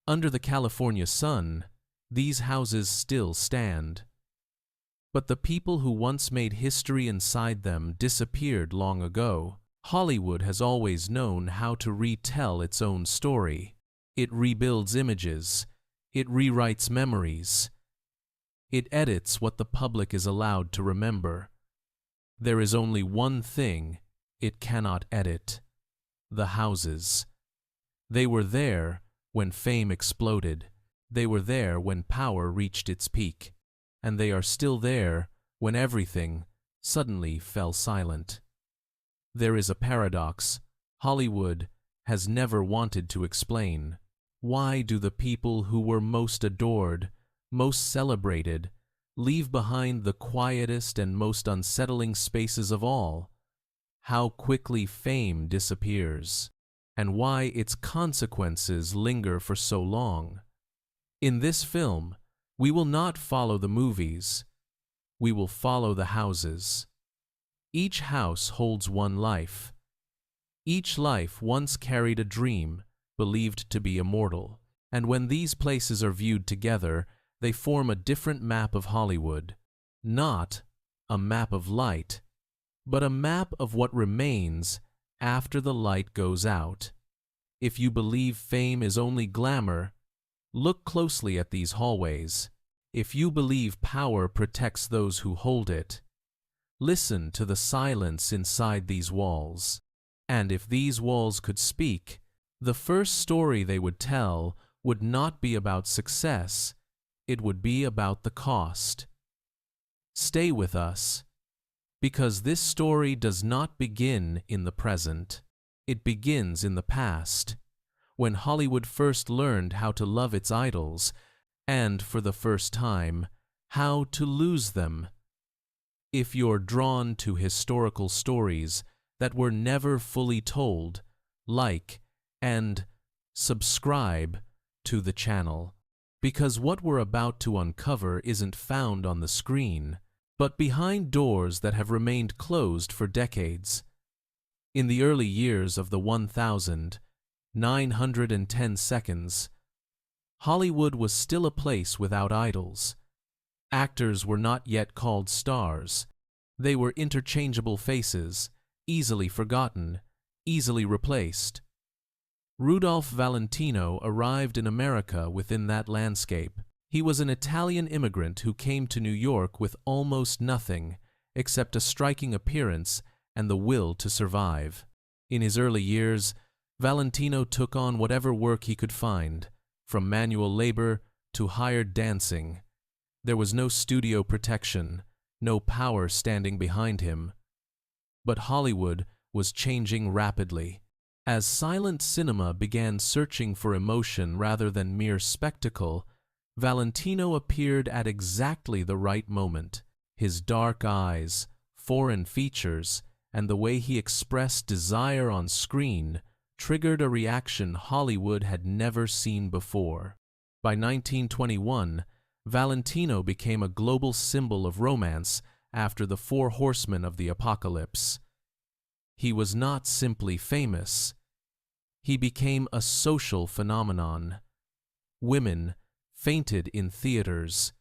Under the California sun, these houses still stand. But the people who once made history inside them disappeared long ago. Hollywood has always known how to retell its own story. It rebuilds images. It rewrites memories. It edits what the public is allowed to remember. There is only one thing it cannot edit: the houses. They were there when fame exploded. They were there when power reached its peak. And they are still there when everything suddenly fell silent. There is a paradox Hollywood has never wanted to explain. Why do the people who were most adored, most celebrated, leave behind the quietest and most unsettling spaces of all? How quickly fame disappears, and why its consequences linger for so long. In this film, we will not follow the movies. We will follow the houses. Each house holds one life. Each life once carried a dream, believed to be immortal. And when these places are viewed together, they form a different map of Hollywood. Not a map of light, but a map of what remains after the light goes out. If you believe fame is only glamour, look closely at these hallways. If you believe power protects those who hold it, listen to the silence inside these walls. And if these walls could speak, the first story they would tell would not be about success, it would be about the cost. Stay with us, because this story does not begin in the present. It begins in the past, when Hollywood first learned how to love its idols, and for the first time, how to lose them. If you're drawn to historical stories that were never fully told, like and subscribe to the channel, because what we're about to uncover isn't found on the screen, but behind doors that have remained closed for decades. In the early years of the 1910 seconds, Hollywood was still a place without idols. Actors were not yet called stars. They were interchangeable faces, easily forgotten, easily replaced. Rudolph Valentino arrived in America within that landscape. He was an Italian immigrant who came to New York with almost nothing except a striking appearance and the will to survive. In his early years, Valentino took on whatever work he could find, from manual labor to hired dancing. There was no studio protection, no power standing behind him. But Hollywood was changing rapidly. As silent cinema began searching for emotion rather than mere spectacle, Valentino appeared at exactly the right moment. His dark eyes, foreign features, and the way he expressed desire on screen triggered a reaction Hollywood had never seen before. By 1921, Valentino became a global symbol of romance after the Four Horsemen of the Apocalypse. He was not simply famous. He became a social phenomenon. Women fainted in theaters.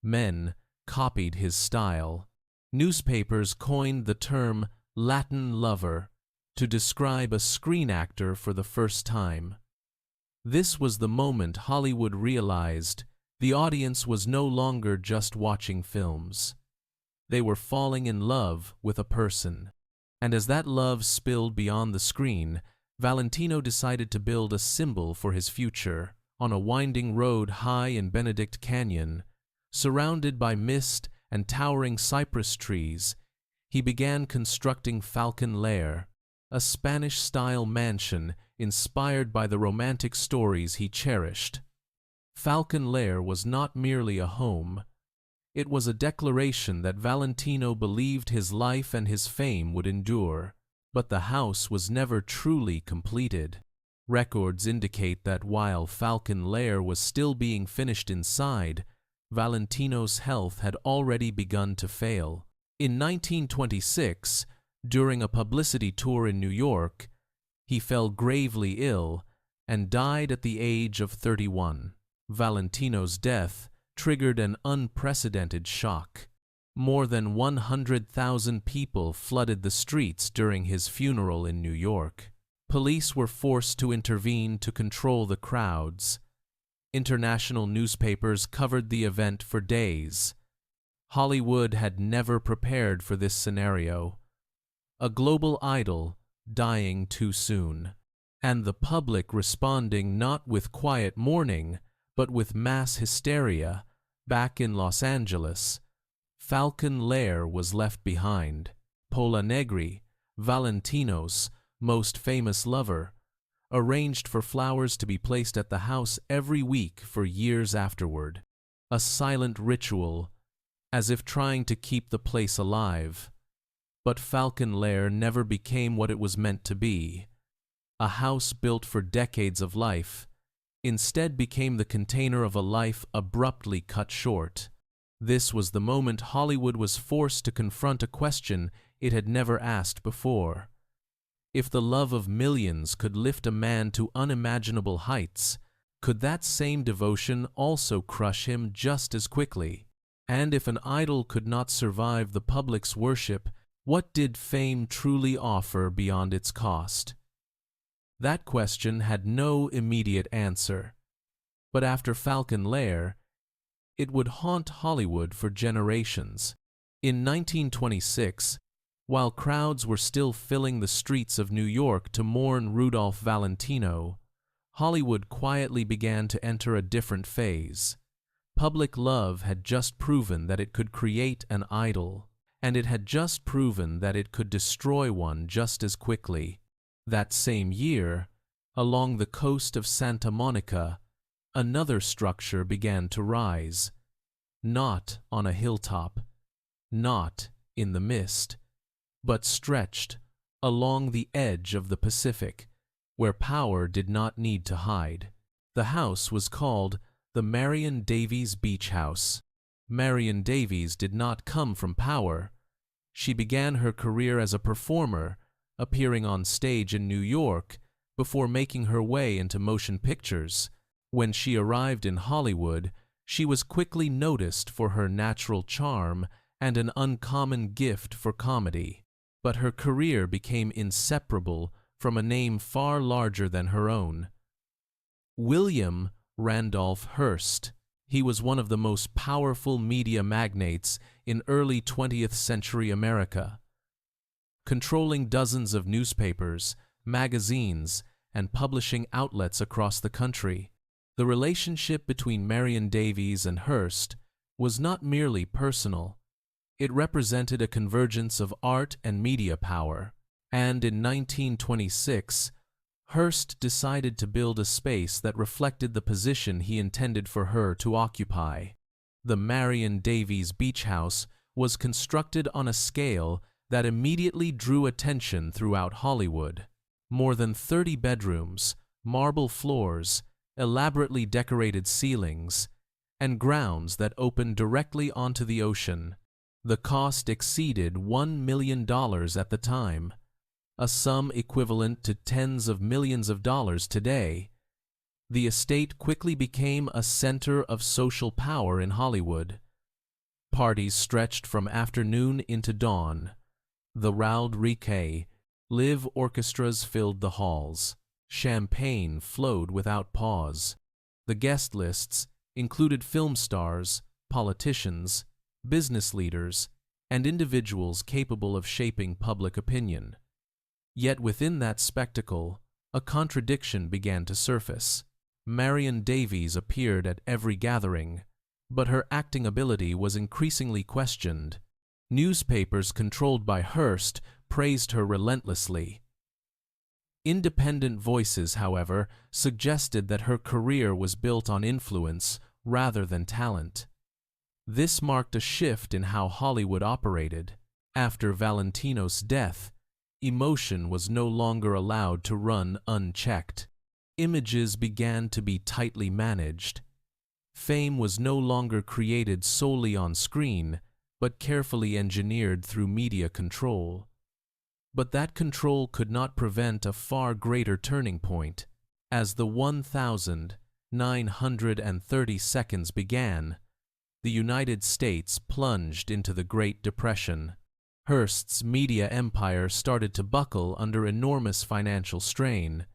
Men copied his style. Newspapers coined the term Latin lover to describe a screen actor for the first time. This was the moment Hollywood realized the audience was no longer just watching films. They were falling in love with a person. And as that love spilled beyond the screen, Valentino decided to build a symbol for his future. On a winding road high in Benedict Canyon, surrounded by mist and towering cypress trees, he began constructing Falcon Lair, a Spanish-style mansion inspired by the romantic stories he cherished. Falcon Lair was not merely a home. It was a declaration that Valentino believed his life and his fame would endure. But the house was never truly completed. Records indicate that while Falcon Lair was still being finished inside, Valentino's health had already begun to fail. In 1926, during a publicity tour in New York, he fell gravely ill and died at the age of 31. Valentino's death triggered an unprecedented shock. More than 100,000 people flooded the streets during his funeral in New York. Police were forced to intervene to control the crowds. International newspapers covered the event for days. Hollywood had never prepared for this scenario. A global idol dying too soon, and the public responding not with quiet mourning, but with mass hysteria. Back in Los Angeles, Falcon Lair was left behind. Pola Negri, Valentino's most famous lover, arranged for flowers to be placed at the house every week for years afterward. A silent ritual, as if trying to keep the place alive. But Falcon Lair never became what it was meant to be. A house built for decades of life instead became the container of a life abruptly cut short. This was the moment Hollywood was forced to confront a question it had never asked before. If the love of millions could lift a man to unimaginable heights, could that same devotion also crush him just as quickly? And if an idol could not survive the public's worship, what did fame truly offer beyond its cost? That question had no immediate answer. But after Falcon Lair, it would haunt Hollywood for generations. In 1926, while crowds were still filling the streets of New York to mourn Rudolph Valentino, Hollywood quietly began to enter a different phase. Public love had just proven that it could create an idol, and it had just proven that it could destroy one just as quickly. That same year, along the coast of Santa Monica, another structure began to rise. Not on a hilltop, not in the mist, but stretched along the edge of the Pacific, where power did not need to hide. The house was called the Marion Davies Beach House. Marion Davies did not come from power. She began her career as a performer, appearing on stage in New York before making her way into motion pictures. When she arrived in Hollywood, she was quickly noticed for her natural charm and an uncommon gift for comedy. But her career became inseparable from a name far larger than her own. William Randolph Hearst. He was one of the most powerful media magnates in early 20th century America, controlling dozens of newspapers, magazines, and publishing outlets across the country. The relationship between Marion Davies and Hearst was not merely personal. It represented a convergence of art and media power, and in 1926, Hearst decided to build a space that reflected the position he intended for her to occupy. The Marion Davies Beach House was constructed on a scale that immediately drew attention throughout Hollywood. More than 30 bedrooms, marble floors, elaborately decorated ceilings, and grounds that opened directly onto the ocean. The cost exceeded $1 million at the time, a sum equivalent to tens of millions of dollars today. The estate quickly became a center of social power in Hollywood. Parties stretched from afternoon into dawn. The Raoul Riquet live orchestras filled the halls. Champagne flowed without pause. The guest lists included film stars, politicians, business leaders, and individuals capable of shaping public opinion. Yet within that spectacle, a contradiction began to surface. Marion Davies appeared at every gathering, but her acting ability was increasingly questioned. Newspapers controlled by Hearst praised her relentlessly. Independent voices, however, suggested that her career was built on influence rather than talent. This marked a shift in how Hollywood operated. After Valentino's death, emotion was no longer allowed to run unchecked. Images began to be tightly managed. Fame was no longer created solely on screen, but carefully engineered through media control. But that control could not prevent a far greater turning point. As the 1,930 seconds began, the United States plunged into the Great Depression. Hearst's media empire started to buckle under enormous financial strain.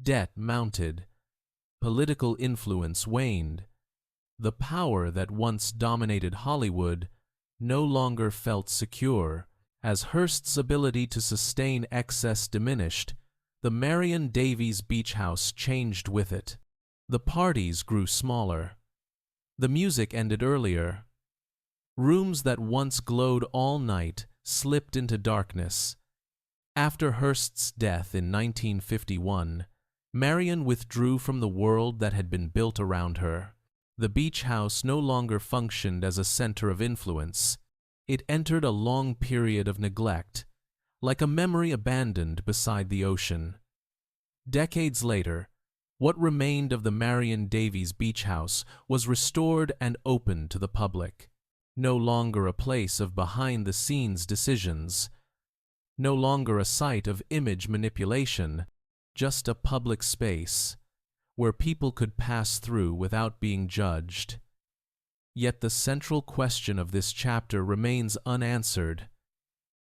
Debt mounted. Political influence waned. The power that once dominated Hollywood no longer felt secure. As Hearst's ability to sustain excess diminished, the Marion Davies Beach House changed with it. The parties grew smaller. The music ended earlier. Rooms that once glowed all night slipped into darkness. After Hearst's death in 1951, Marion withdrew from the world that had been built around her. The beach house no longer functioned as a center of influence. It entered a long period of neglect, like a memory abandoned beside the ocean. Decades later, what remained of the Marion Davies Beach House was restored and opened to the public. No longer a place of behind-the-scenes decisions, no longer a site of image manipulation, just a public space where people could pass through without being judged. Yet the central question of this chapter remains unanswered.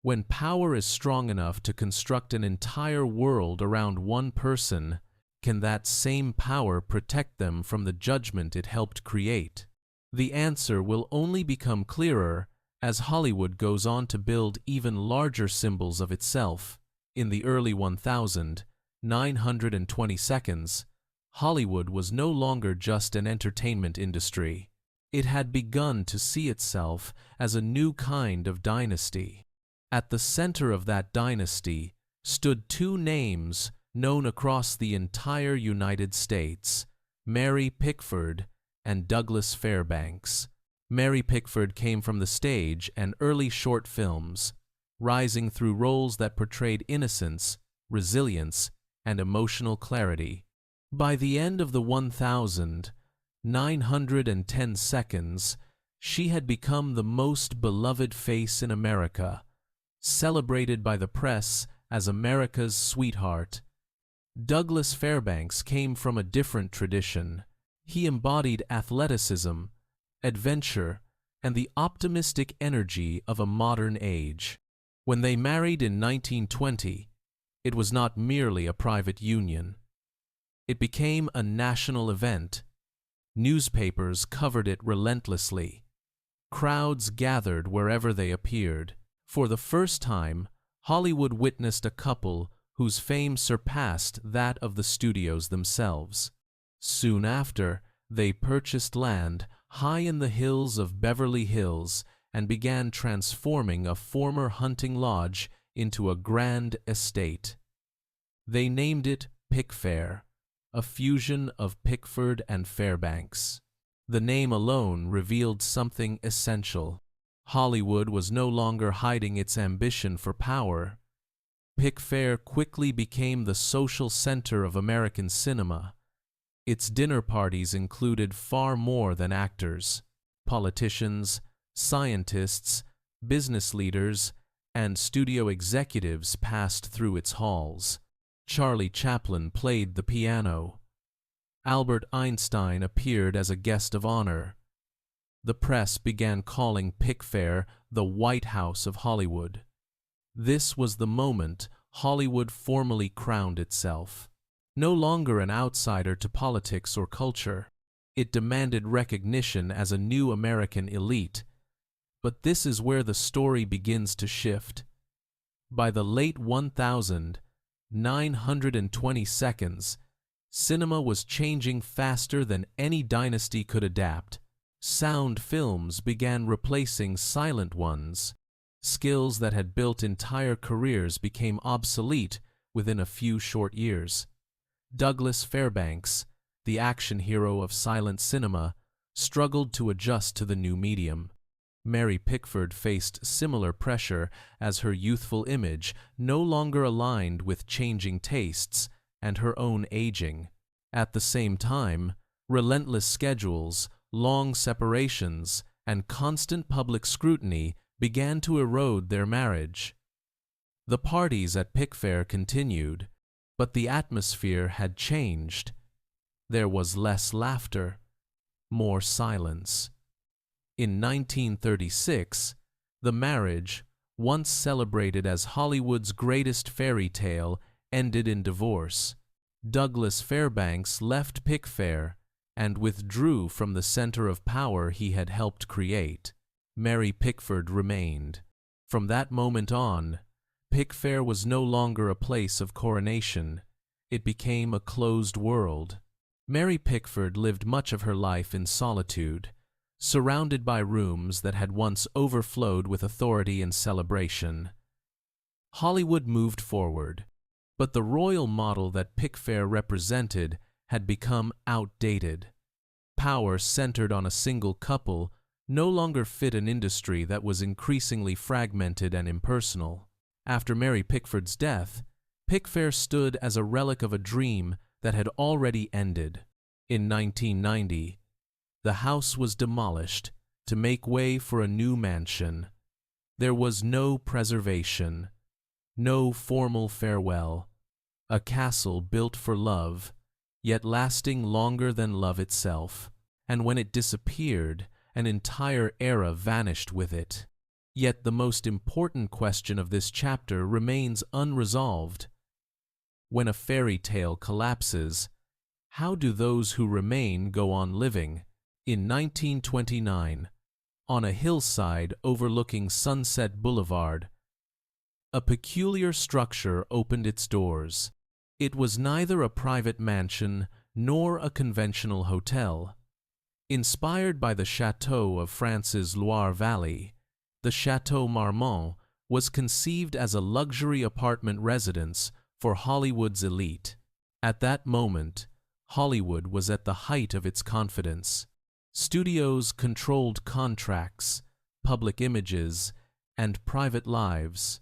When power is strong enough to construct an entire world around one person, can that same power protect them from the judgment it helped create? The answer will only become clearer as Hollywood goes on to build even larger symbols of itself. In the early 1920 seconds, Hollywood was no longer just an entertainment industry. It had begun to see itself as a new kind of dynasty. At the center of that dynasty stood two names known across the entire United States: Mary Pickford and Douglas Fairbanks. Mary Pickford came from the stage and early short films, rising through roles that portrayed innocence, resilience, and emotional clarity. By the end of the 1,910 seconds, she had become the most beloved face in America, celebrated by the press as America's sweetheart. Douglas Fairbanks came from a different tradition. He embodied athleticism, adventure, and the optimistic energy of a modern age. When they married in 1920, it was not merely a private union. It became a national event. Newspapers covered it relentlessly. Crowds gathered wherever they appeared. For the first time, Hollywood witnessed a couple whose fame surpassed that of the studios themselves. Soon after, they purchased land high in the hills of Beverly Hills and began transforming a former hunting lodge into a grand estate. They named it Pickfair, a fusion of Pickford and Fairbanks. The name alone revealed something essential. Hollywood was no longer hiding its ambition for power. Pickfair quickly became the social center of American cinema. Its dinner parties included far more than actors. Politicians, scientists, business leaders, and studio executives passed through its halls. Charlie Chaplin played the piano. Albert Einstein appeared as a guest of honor. The press began calling Pickfair the White House of Hollywood. This was the moment Hollywood formally crowned itself. No longer an outsider to politics or culture, it demanded recognition as a new American elite. But this is where the story begins to shift. By the late 1,920 seconds, cinema was changing faster than any dynasty could adapt. Sound films began replacing silent ones. Skills that had built entire careers became obsolete within a few short years. Douglas Fairbanks, the action hero of silent cinema, struggled to adjust to the new medium. Mary Pickford faced similar pressure as her youthful image no longer aligned with changing tastes and her own aging. At the same time, relentless schedules, long separations, and constant public scrutiny began to erode their marriage. The parties at Pickfair continued, But the atmosphere had changed. There was less laughter, more silence. In 1936, the marriage, once celebrated as Hollywood's greatest fairy tale, ended in divorce. Douglas Fairbanks left Pickfair and withdrew from the center of power he had helped create. Mary Pickford remained. From that moment on, Pickfair was no longer a place of coronation. It became a closed world. Mary Pickford lived much of her life in solitude, surrounded by rooms that had once overflowed with authority and celebration. Hollywood moved forward, but the royal model that Pickfair represented had become outdated. Power centered on a single couple no longer fit an industry that was increasingly fragmented and impersonal. After Mary Pickford's death, Pickfair stood as a relic of a dream that had already ended. In 1990, the house was demolished to make way for a new mansion. There was no preservation, no formal farewell, a castle built for love, yet lasting longer than love itself. And when it disappeared, an entire era vanished with it. Yet the most important question of this chapter remains unresolved. When a fairy tale collapses, how do those who remain go on living? In 1929, on a hillside overlooking Sunset Boulevard, a peculiar structure opened its doors. It was neither a private mansion nor a conventional hotel. Inspired by the chateau of France's Loire Valley, the Chateau Marmont was conceived as a luxury apartment residence for Hollywood's elite. At that moment, Hollywood was at the height of its confidence. Studios controlled contracts, public images, and private lives.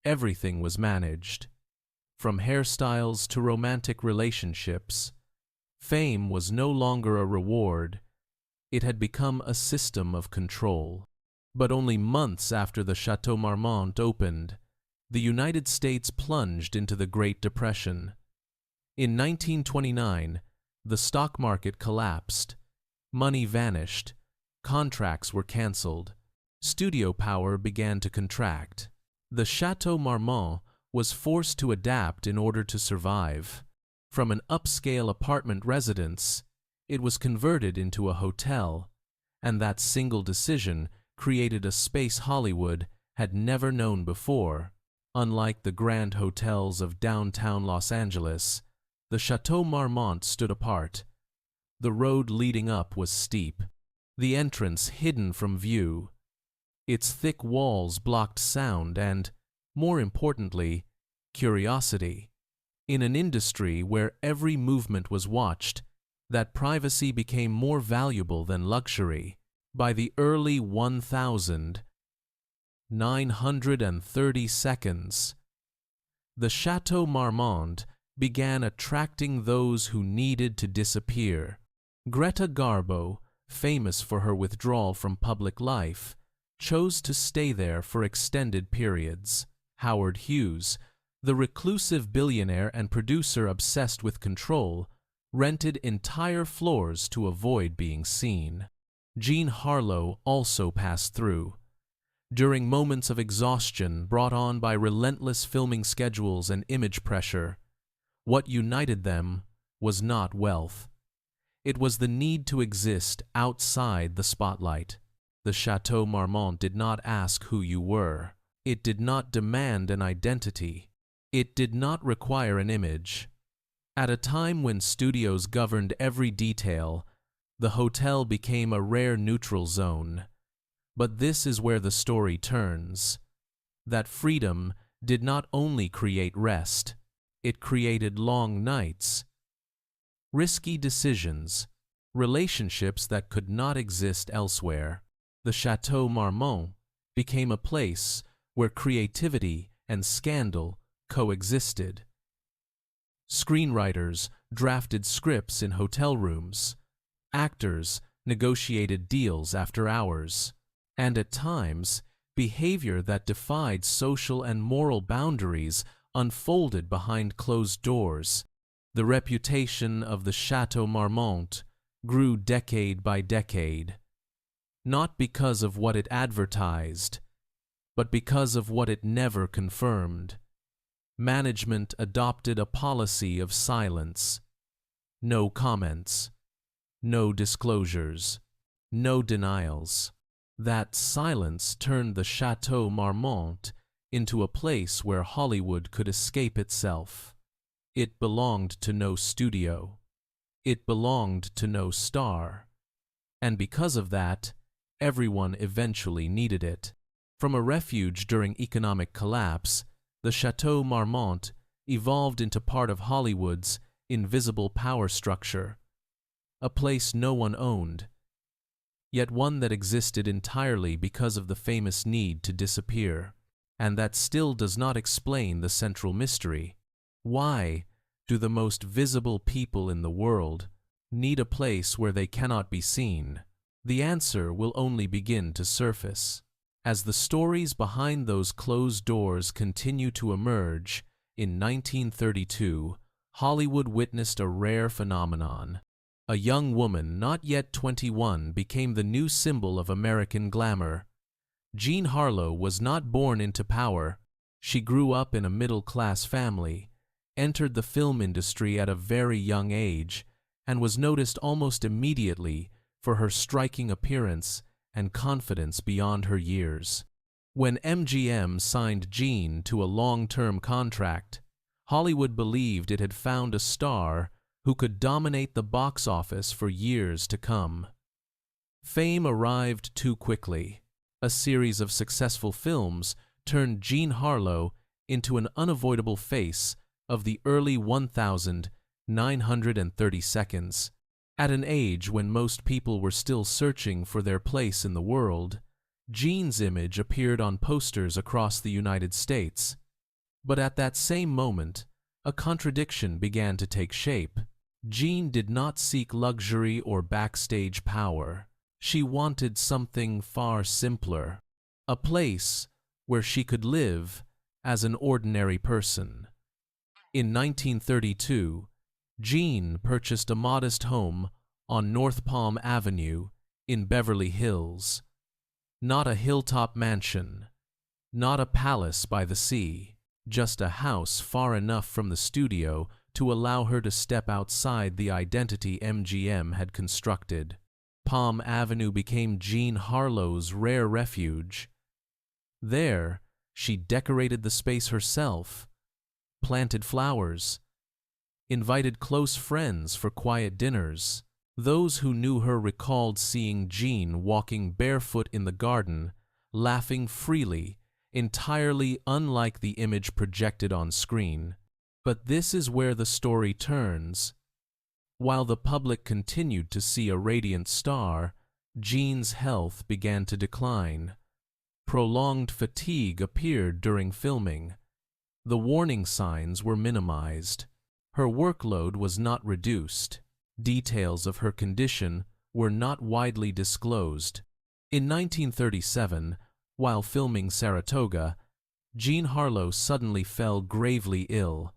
Everything was managed. From hairstyles to romantic relationships, fame was no longer a reward. It had become a system of control. But only months after the Chateau Marmont opened, the United States plunged into the Great Depression. In 1929, the stock market collapsed. Money vanished. Contracts were canceled. Studio power began to contract. The Chateau Marmont was forced to adapt in order to survive. From an upscale apartment residence, it was converted into a hotel, and that single decision created a space Hollywood had never known before. Unlike the grand hotels of downtown Los Angeles, the Chateau Marmont stood apart. The road leading up was steep, the entrance hidden from view. Its thick walls blocked sound and, more importantly, curiosity. In an industry where every movement was watched, that privacy became more valuable than luxury. By the early 1930s, the Chateau Marmont began attracting those who needed to disappear. Greta Garbo, famous for her withdrawal from public life, chose to stay there for extended periods. Howard Hughes, the reclusive billionaire and producer obsessed with control, rented entire floors to avoid being seen. Jean Harlow also passed through. During moments of exhaustion brought on by relentless filming schedules and image pressure, what united them was not wealth. It was the need to exist outside the spotlight. The Chateau Marmont did not ask who you were. It did not demand an identity. It did not require an image. At a time when studios governed every detail, the hotel became a rare neutral zone. But this is where the story turns. That freedom did not only create rest, it created long nights, risky decisions, relationships that could not exist elsewhere. The Chateau Marmont became a place where creativity and scandal coexisted. Screenwriters drafted scripts in hotel rooms. Actors negotiated deals after hours. And at times, behavior that defied social and moral boundaries unfolded behind closed doors. The reputation of the Chateau Marmont grew decade by decade, not because of what it advertised, but because of what it never confirmed. Management adopted a policy of silence. No comments, no disclosures, no denials. That silence turned the Chateau Marmont into a place where Hollywood could escape itself. It belonged to no studio. It belonged to no star. And because of that, everyone eventually needed it. From a refuge during economic collapse, the Chateau Marmont evolved into part of Hollywood's invisible power structure, a place no one owned, yet one that existed entirely because of the famous need to disappear. And that still does not explain the central mystery. Why do the most visible people in the world need a place where they cannot be seen? The answer will only begin to surface as the stories behind those closed doors continue to emerge. In 1932, Hollywood witnessed a rare phenomenon. A young woman, not yet 21, became the new symbol of American glamour. Jean Harlow was not born into power. She grew up in a middle-class family, entered the film industry at a very young age, and was noticed almost immediately for her striking appearance and confidence beyond her years. When MGM signed Jean to a long-term contract, Hollywood believed it had found a star who could dominate the box office for years to come. Fame arrived too quickly. A series of successful films turned Jean Harlow into an unavoidable face of the early 1932s. At an age when most people were still searching for their place in the world, Jean's image appeared on posters across the United States. But at that same moment, a contradiction began to take shape. Jean did not seek luxury or backstage power. She wanted something far simpler, a place where she could live as an ordinary person. In 1932, Jean purchased a modest home on North Palm Avenue in Beverly Hills. Not a hilltop mansion, not a palace by the sea, just a house far enough from the studio to allow her to step outside the identity MGM had constructed. Palm Avenue became Jean Harlow's rare refuge. There, she decorated the space herself, planted flowers, invited close friends for quiet dinners. Those who knew her recalled seeing Jean walking barefoot in the garden, laughing freely, entirely unlike the image projected on screen. But this is where the story turns. While the public continued to see a radiant star, Jean's health began to decline. Prolonged fatigue appeared during filming. The warning signs were minimized. Her workload was not reduced. Details of her condition were not widely disclosed. In 1937, while filming Saratoga, Jean Harlow suddenly fell gravely ill.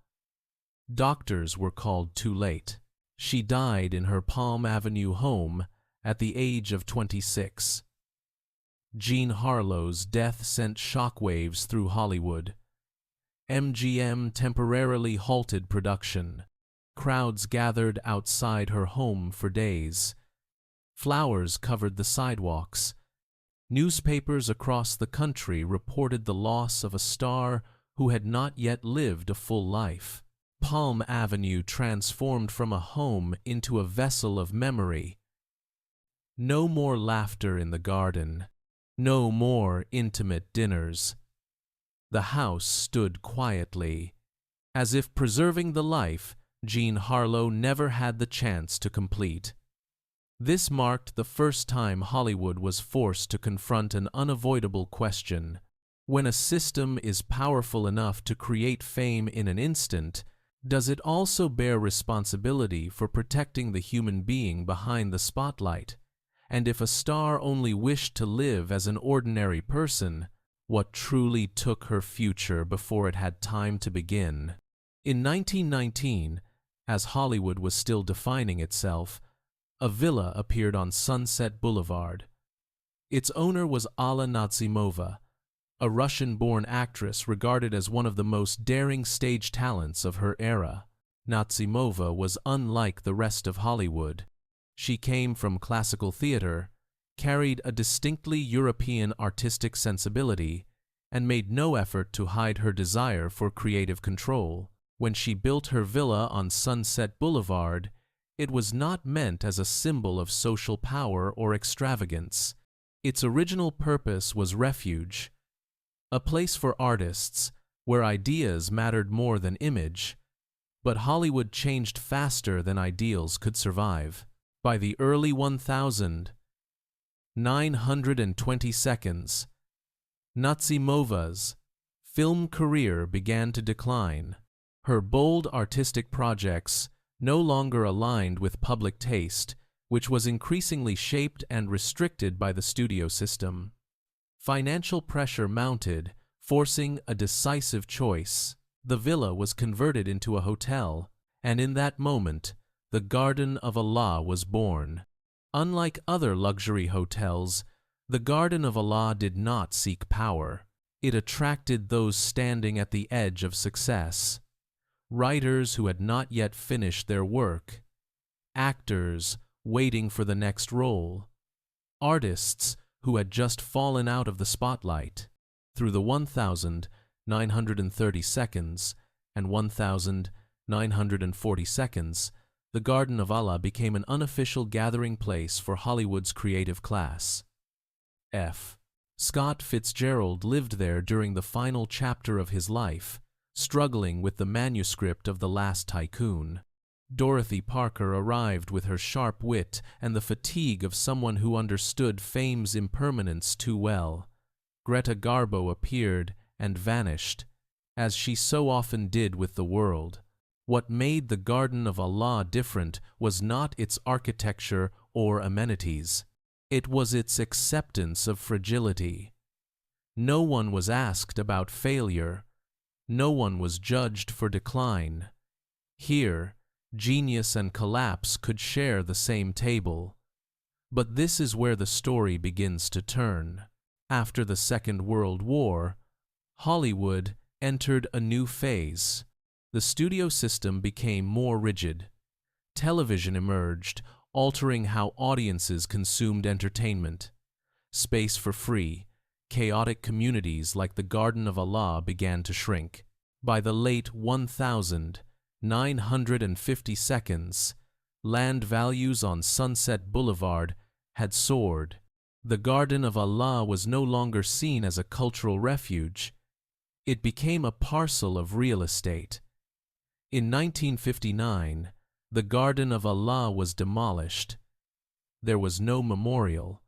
Doctors were called too late. She died in her Palm Avenue home at the age of 26. Jean Harlow's death sent shockwaves through Hollywood. MGM temporarily halted production. Crowds gathered outside her home for days. Flowers covered the sidewalks. Newspapers across the country reported the loss of a star who had not yet lived a full life. Palm Avenue transformed from a home into a vessel of memory. No more laughter in the garden. No more intimate dinners. The house stood quietly, as if preserving the life Jean Harlow never had the chance to complete. This marked the first time Hollywood was forced to confront an unavoidable question. When a system is powerful enough to create fame in an instant, does it also bear responsibility for protecting the human being behind the spotlight? And if a star only wished to live as an ordinary person, what truly took her future before it had time to begin. In 1919, as Hollywood was still defining itself, a villa appeared on Sunset Boulevard. Its owner was Alla Nazimova, a Russian-born actress regarded as one of the most daring stage talents of her era. Nazimova was unlike the rest of Hollywood. She came from classical theater, carried a distinctly European artistic sensibility, and made no effort to hide her desire for creative control. When she built her villa on Sunset Boulevard, it was not meant as a symbol of social power or extravagance. Its original purpose was refuge, a place for artists where ideas mattered more than image. But Hollywood changed faster than ideals could survive. By the early 1920s, Nazimova's film career began to decline. Her bold artistic projects no longer aligned with public taste, which was increasingly shaped and restricted by the studio system. Financial pressure mounted, forcing a decisive choice. The villa was converted into a hotel, and in that moment, the Garden of Allah was born. Unlike other luxury hotels, the Garden of Allah did not seek power. It attracted those standing at the edge of success. Writers who had not yet finished their work, actors waiting for the next role, artists who had just fallen out of the spotlight. Through the 1932nd and 1942nd, the Garden of Allah became an unofficial gathering place for Hollywood's creative class. F. Scott Fitzgerald lived there during the final chapter of his life, struggling with the manuscript of The Last Tycoon. Dorothy Parker arrived with her sharp wit and the fatigue of someone who understood fame's impermanence too well. Greta Garbo appeared and vanished, as she so often did with the world. What made the Garden of Allah different was not its architecture or amenities. It was its acceptance of fragility. No one was asked about failure. No one was judged for decline. Here, genius and collapse could share the same table. But this is where the story begins to turn. After the Second World War, Hollywood entered a new phase. The studio system became more rigid. Television emerged, altering how audiences consumed entertainment. Space for free, chaotic communities like the Garden of Allah began to shrink. By the late 1952, land values on Sunset Boulevard had soared. The Garden of Allah was no longer seen as a cultural refuge. It became a parcel of real estate. In 1959, the Garden of Allah was demolished. There was no memorial,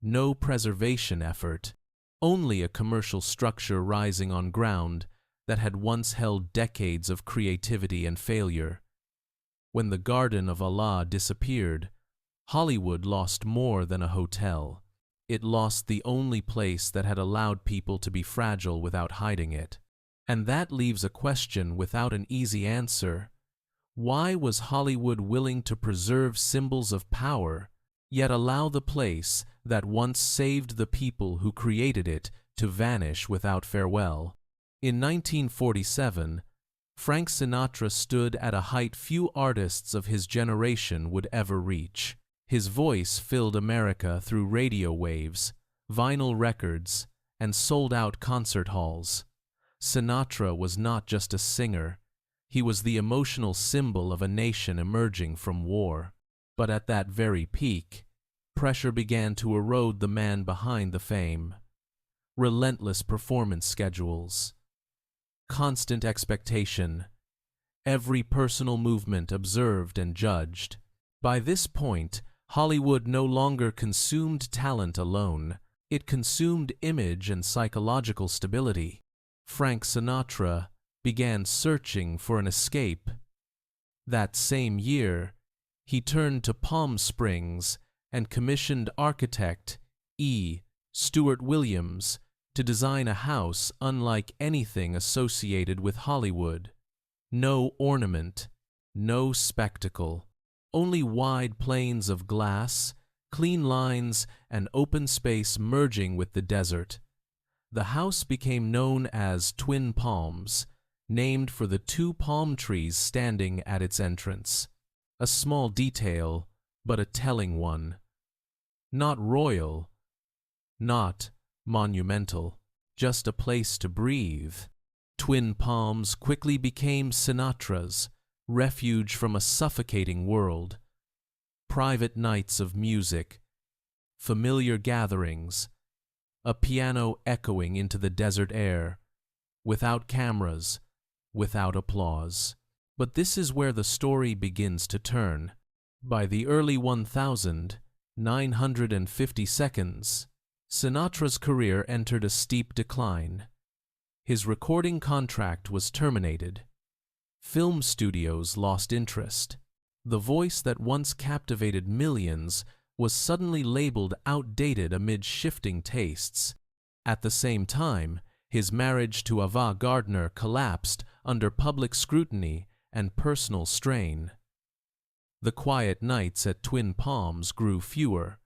no preservation effort, only a commercial structure rising on ground that had once held decades of creativity and failure. When the Garden of Allah disappeared, Hollywood lost more than a hotel. It lost the only place that had allowed people to be fragile without hiding it. And that leaves a question without an easy answer. Why was Hollywood willing to preserve symbols of power, yet allow the place that once saved the people who created it to vanish without farewell? In 1947, Frank Sinatra stood at a height few artists of his generation would ever reach. His voice filled America through radio waves, vinyl records, and sold-out concert halls. Sinatra was not just a singer. He was the emotional symbol of a nation emerging from war. But at that very peak, pressure began to erode the man behind the fame. Relentless performance schedules, constant expectation, every personal movement observed and judged. By this point, Hollywood no longer consumed talent alone. It consumed image and psychological stability. Frank Sinatra began searching for an escape. That same year, he turned to Palm Springs and commissioned architect E. Stuart Williams to design a house unlike anything associated with Hollywood. No ornament, no spectacle, only wide plains of glass, clean lines, and open space merging with the desert. The house became known as Twin Palms, named for the two palm trees standing at its entrance. A small detail, but a telling one. Not royal, not monumental, just a place to breathe. Twin Palms quickly became Sinatra's refuge from a suffocating world. Private nights of music, familiar gatherings, a piano echoing into the desert air, without cameras, without applause. But this is where the story begins to turn. By the early 1952, Sinatra's career entered a steep decline. His recording contract was terminated. Film studios lost interest. The voice that once captivated millions was suddenly labeled outdated amid shifting tastes. At the same time, his marriage to Ava Gardner collapsed under public scrutiny and personal strain. The quiet nights at Twin Palms grew fewer.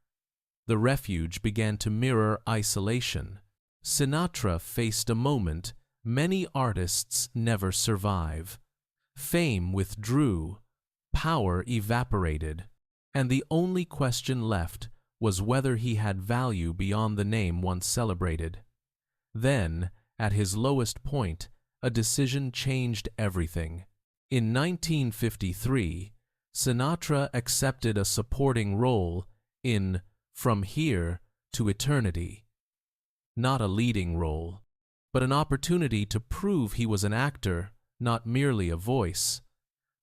The refuge began to mirror isolation. Sinatra faced a moment many artists never survive. Fame withdrew, power evaporated, and the only question left was whether he had value beyond the name once celebrated. Then, at his lowest point, a decision changed everything. In 1953, Sinatra accepted a supporting role in From Here to Eternity. Not a leading role, but an opportunity to prove he was an actor, not merely a voice.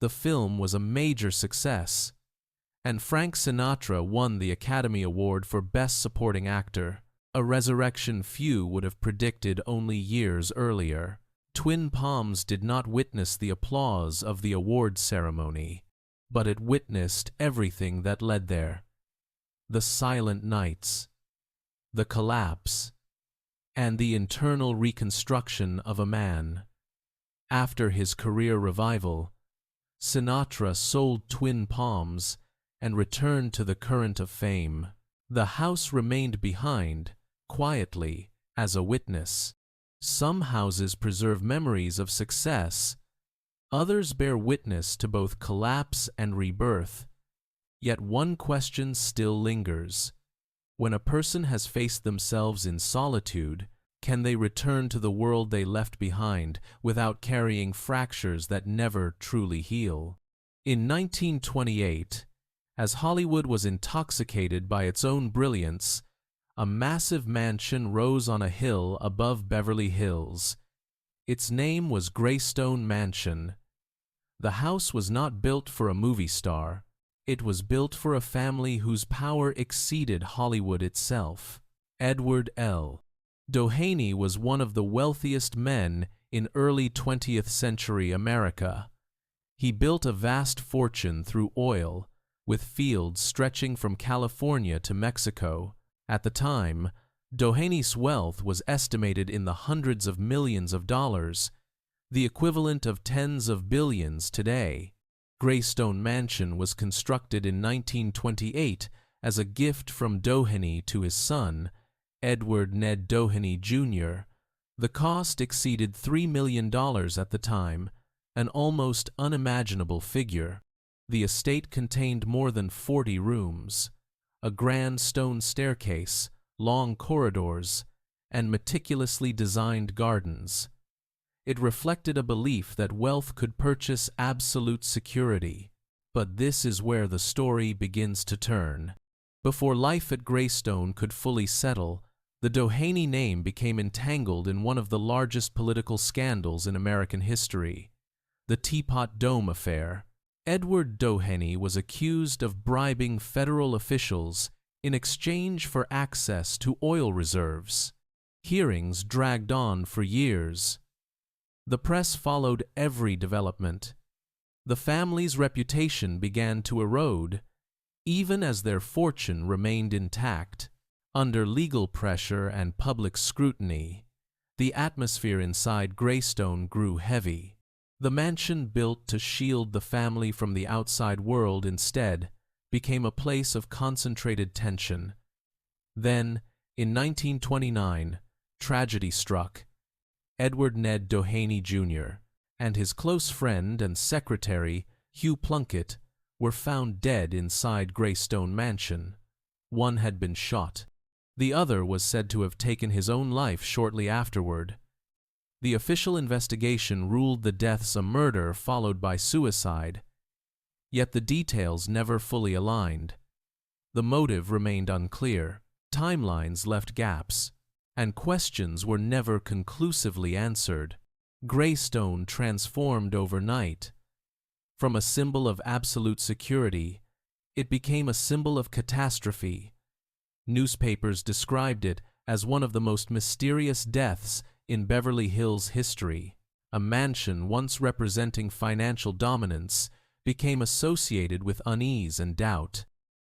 The film was a major success, and Frank Sinatra won the Academy Award for Best Supporting Actor, a resurrection few would have predicted only years earlier. Twin Palms did not witness the applause of the award ceremony, but it witnessed everything that led there. The silent nights, the collapse, and the internal reconstruction of a man. After his career revival, Sinatra sold Twin Palms and returned to the current of fame. The house remained behind, quietly, as a witness. Some houses preserve memories of success. Others bear witness to both collapse and rebirth. Yet one question still lingers. When a person has faced themselves in solitude, can they return to the world they left behind without carrying fractures that never truly heal? In 1928, as Hollywood was intoxicated by its own brilliance, a massive mansion rose on a hill above Beverly Hills. Its name was Greystone Mansion. The house was not built for a movie star. It was built for a family whose power exceeded Hollywood itself. Edward L. Doheny was one of the wealthiest men in early 20th century America. He built a vast fortune through oil, with fields stretching from California to Mexico. At the time, Doheny's wealth was estimated in the hundreds of millions of dollars, the equivalent of tens of billions today. Greystone Mansion was constructed in 1928 as a gift from Doheny to his son, Edward Ned Doheny, Jr. The cost exceeded $3 million at the time, an almost unimaginable figure. The estate contained more than 40 rooms, a grand stone staircase, long corridors, and meticulously designed gardens. It reflected a belief that wealth could purchase absolute security. But this is where the story begins to turn. Before life at Greystone could fully settle, the Doheny name became entangled in one of the largest political scandals in American history, the Teapot Dome affair. Edward Doheny was accused of bribing federal officials in exchange for access to oil reserves. Hearings dragged on for years. The press followed every development. The family's reputation began to erode, even as their fortune remained intact. Under legal pressure and public scrutiny, the atmosphere inside Greystone grew heavy. The mansion built to shield the family from the outside world instead became a place of concentrated tension. Then, in 1929, tragedy struck. Edward Ned Doheny Jr. and his close friend and secretary, Hugh Plunkett, were found dead inside Greystone Mansion. One had been shot. The other was said to have taken his own life shortly afterward. The official investigation ruled the deaths a murder followed by suicide, yet the details never fully aligned. The motive remained unclear, timelines left gaps, and questions were never conclusively answered. Greystone transformed overnight. From a symbol of absolute security, it became a symbol of catastrophe. Newspapers described it as one of the most mysterious deaths in Beverly Hills history. A mansion once representing financial dominance became associated with unease and doubt.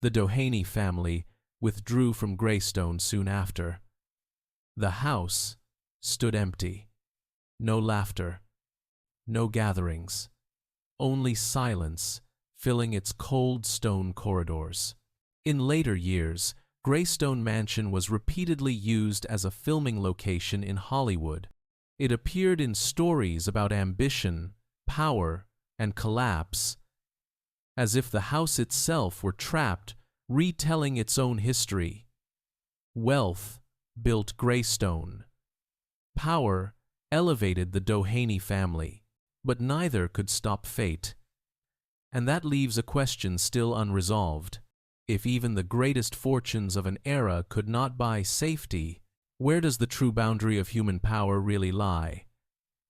The Doheny family withdrew from Greystone soon after. The house stood empty. No laughter, no gatherings, only silence filling its cold stone corridors. In later years, Greystone Mansion was repeatedly used as a filming location in Hollywood. It appeared in stories about ambition, power, and collapse, as if the house itself were trapped, retelling its own history. Wealth built Greystone. Power elevated the Doheny family, but neither could stop fate. And that leaves a question still unresolved. If even the greatest fortunes of an era could not buy safety, where does the true boundary of human power really lie?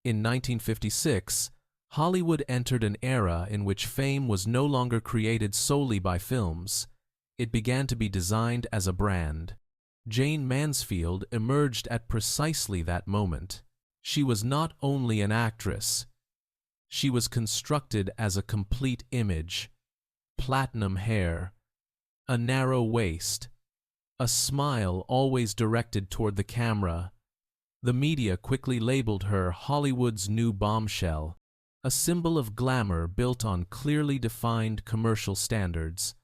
In 1956, Hollywood entered an era in which fame was no longer created solely by films. It began to be designed as a brand. Jayne Mansfield emerged at precisely that moment. She was not only an actress. She was constructed as a complete image. Platinum hair, a narrow waist, a smile always directed toward the camera. The media quickly labeled her Hollywood's new bombshell, a symbol of glamour built on clearly defined commercial standards.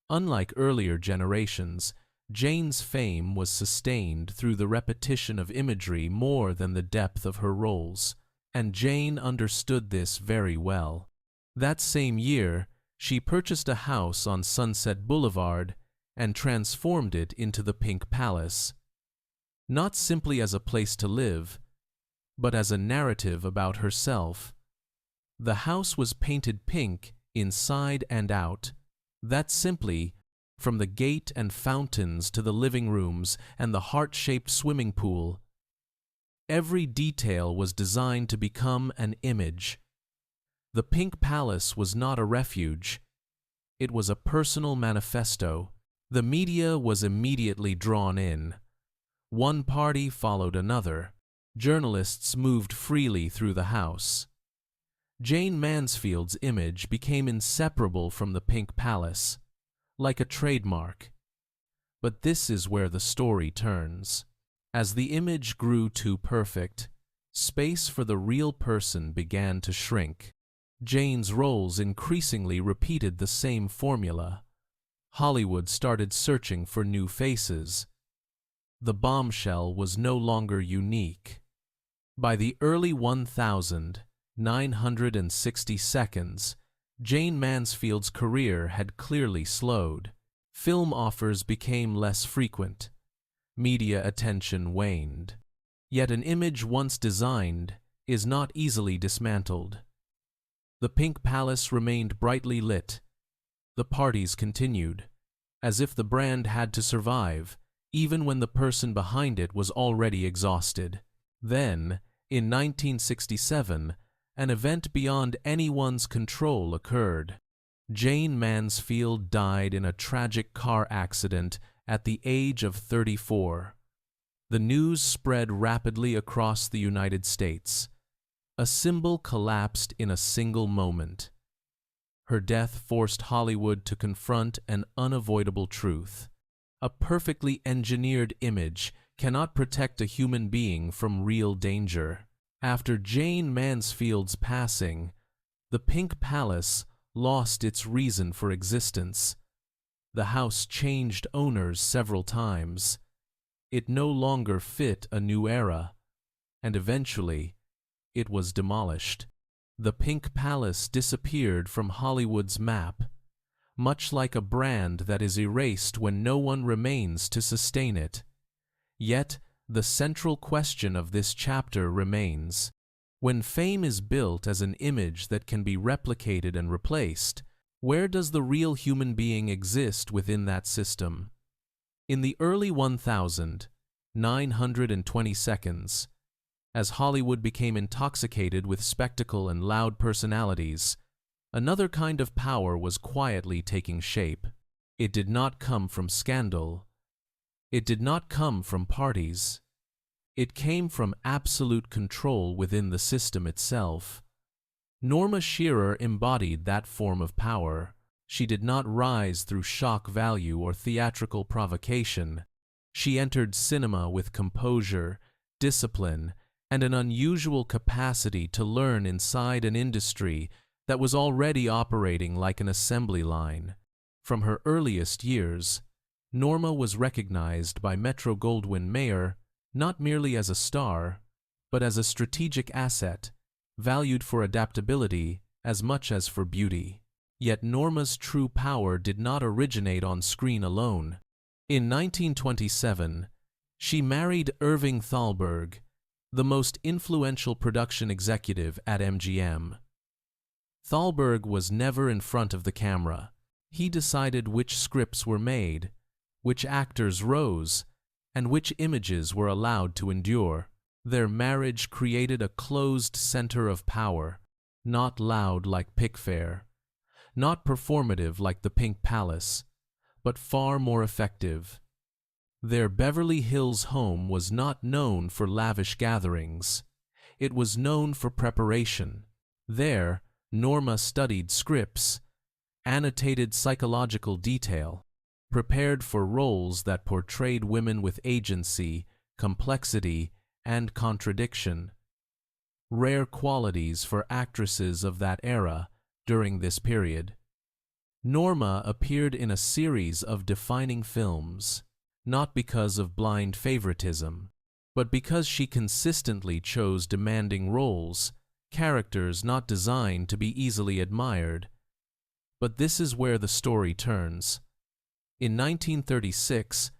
Unlike earlier generations, Jayne's fame was sustained through the repetition of imagery more than the depth of her roles, and Jayne understood this very well. That same year, she purchased a house on Sunset Boulevard and transformed it into the Pink Palace, not simply as a place to live, but as a narrative about herself. The house was painted pink inside and out. That simply, from the gate and fountains to the living rooms and the heart-shaped swimming pool, every detail was designed to become an image. The Pink Palace was not a refuge. It was a personal manifesto. The media was immediately drawn in. One party followed another. Journalists moved freely through the house. Jayne Mansfield's image became inseparable from the Pink Palace, like a trademark. But this is where the story turns. As the image grew too perfect, space for the real person began to shrink. Jayne's roles increasingly repeated the same formula. Hollywood started searching for new faces. The bombshell was no longer unique. By the early 1960s, Jayne Mansfield's career had clearly slowed. Film offers became less frequent. Media attention waned. Yet an image once designed is not easily dismantled. The Pink Palace remained brightly lit. The parties continued, as if the brand had to survive, even when the person behind it was already exhausted. Then, in 1967, an event beyond anyone's control occurred. Jayne Mansfield died in a tragic car accident at the age of 34. The news spread rapidly across the United States. A symbol collapsed in a single moment. Her death forced Hollywood to confront an unavoidable truth. A perfectly engineered image cannot protect a human being from real danger. After Jayne Mansfield's passing, the Pink Palace lost its reason for existence. The house changed owners several times. It no longer fit a new era, and eventually, it was demolished. The Pink Palace disappeared from Hollywood's map, much like a brand that is erased when no one remains to sustain it. Yet, the central question of this chapter remains. When fame is built as an image that can be replicated and replaced, where does the real human being exist within that system? In the early 1920s, as Hollywood became intoxicated with spectacle and loud personalities, another kind of power was quietly taking shape. It did not come from scandal. It did not come from parties. It came from absolute control within the system itself. Norma Shearer embodied that form of power. She did not rise through shock value or theatrical provocation. She entered cinema with composure, discipline, and an unusual capacity to learn inside an industry that was already operating like an assembly line. From her earliest years, Norma was recognized by Metro-Goldwyn-Mayer not merely as a star, but as a strategic asset, valued for adaptability as much as for beauty. Yet Norma's true power did not originate on screen alone. In 1927, she married Irving Thalberg, the most influential production executive at MGM. Thalberg was never in front of the camera. He decided which scripts were made, which actors rose, and which images were allowed to endure. Their marriage created a closed center of power, not loud like Pickfair, not performative like the Pink Palace, but far more effective. Their Beverly Hills home was not known for lavish gatherings. It was known for preparation. There, Norma studied scripts, annotated psychological detail, prepared for roles that portrayed women with agency, complexity, and contradiction. Rare qualities for actresses of that era during this period. Norma appeared in a series of defining films, not because of blind favoritism, but because she consistently chose demanding roles, characters not designed to be easily admired. But this is where the story turns. In 1936,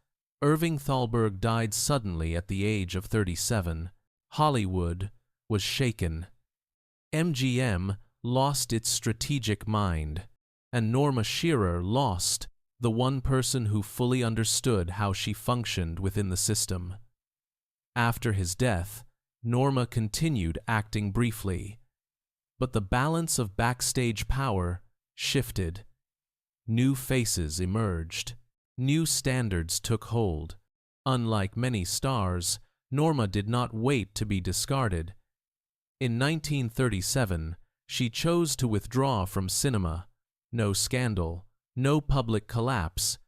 Irving Thalberg died suddenly at the age of 37. Hollywood was shaken. MGM lost its strategic mind, and Norma Shearer lost the one person who fully understood how she functioned within the system. After his death, Norma continued acting briefly, but the balance of backstage power shifted. New faces emerged. New standards took hold. Unlike many stars, Norma did not wait to be discarded. In 1937, she chose to withdraw from cinema. No scandal, no public collapse,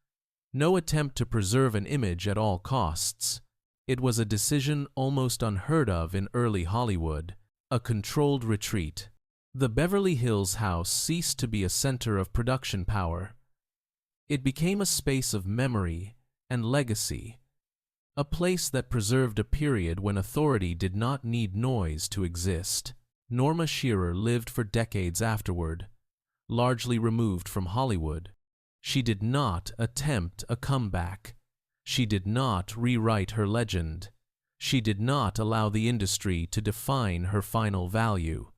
no attempt to preserve an image at all costs. It was a decision almost unheard of in early Hollywood, a controlled retreat. The Beverly Hills house ceased to be a center of production power. It became a space of memory and legacy, a place that preserved a period when authority did not need noise to exist. Norma Shearer lived for decades afterward, largely removed from Hollywood. She did not attempt a comeback. She did not rewrite her legend. She did not allow the industry to define her final value.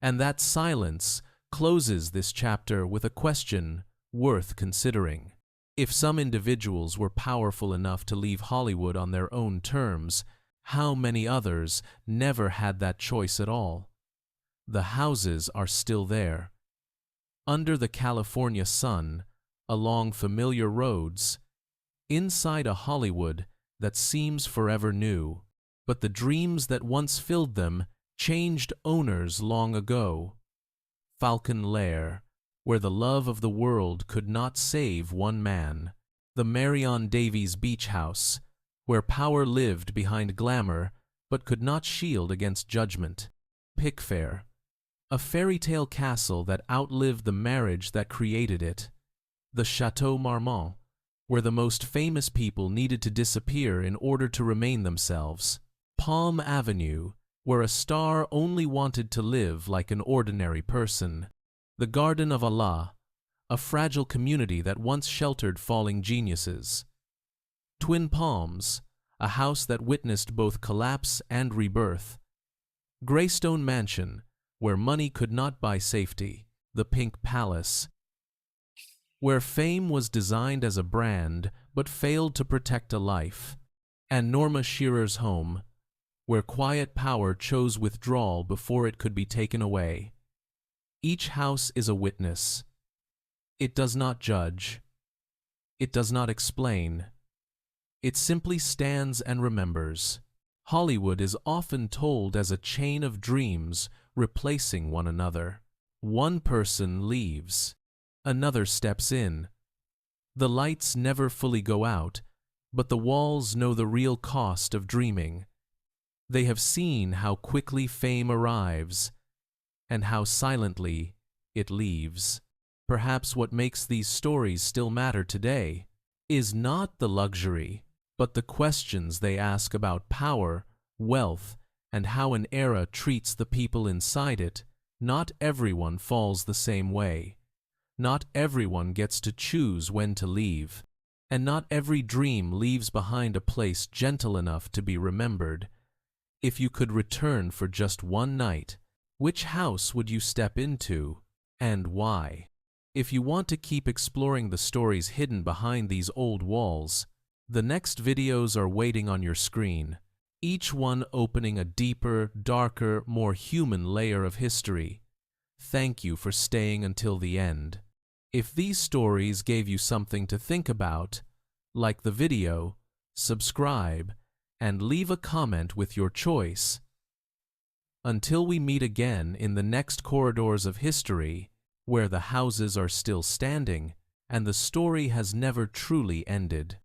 And that silence closes this chapter with a question worth considering. If some individuals were powerful enough to leave Hollywood on their own terms, how many others never had that choice at all? The houses are still there. Under the California sun, along familiar roads, inside a Hollywood that seems forever new. But the dreams that once filled them changed owners long ago. Falcon Lair, where the love of the world could not save one man. The Marion Davies Beach House, where power lived behind glamour but could not shield against judgment. Pickfair, a fairy tale castle that outlived the marriage that created it. The Chateau Marmont, where the most famous people needed to disappear in order to remain themselves. Palm Avenue, where a star only wanted to live like an ordinary person. The Garden of Allah, a fragile community that once sheltered falling geniuses. Twin Palms, a house that witnessed both collapse and rebirth. Greystone Mansion, where money could not buy safety. The Pink Palace, where fame was designed as a brand but failed to protect a life. And Norma Shearer's home, where quiet power chose withdrawal before it could be taken away. Each house is a witness. It does not judge. It does not explain. It simply stands and remembers. Hollywood is often told as a chain of dreams replacing one another. One person leaves. Another steps in. The lights never fully go out, but the walls know the real cost of dreaming. They have seen how quickly fame arrives and how silently it leaves. Perhaps what makes these stories still matter today is not the luxury, but the questions they ask about power, wealth, and how an era treats the people inside it. Not everyone falls the same way. Not everyone gets to choose when to leave. And not every dream leaves behind a place gentle enough to be remembered. If you could return for just one night, which house would you step into, and why? If you want to keep exploring the stories hidden behind these old walls, the next videos are waiting on your screen, each one opening a deeper, darker, more human layer of history. Thank you for staying until the end. If these stories gave you something to think about, like the video, subscribe, and leave a comment with your choice. Until we meet again in the next corridors of history, where the houses are still standing and the story has never truly ended.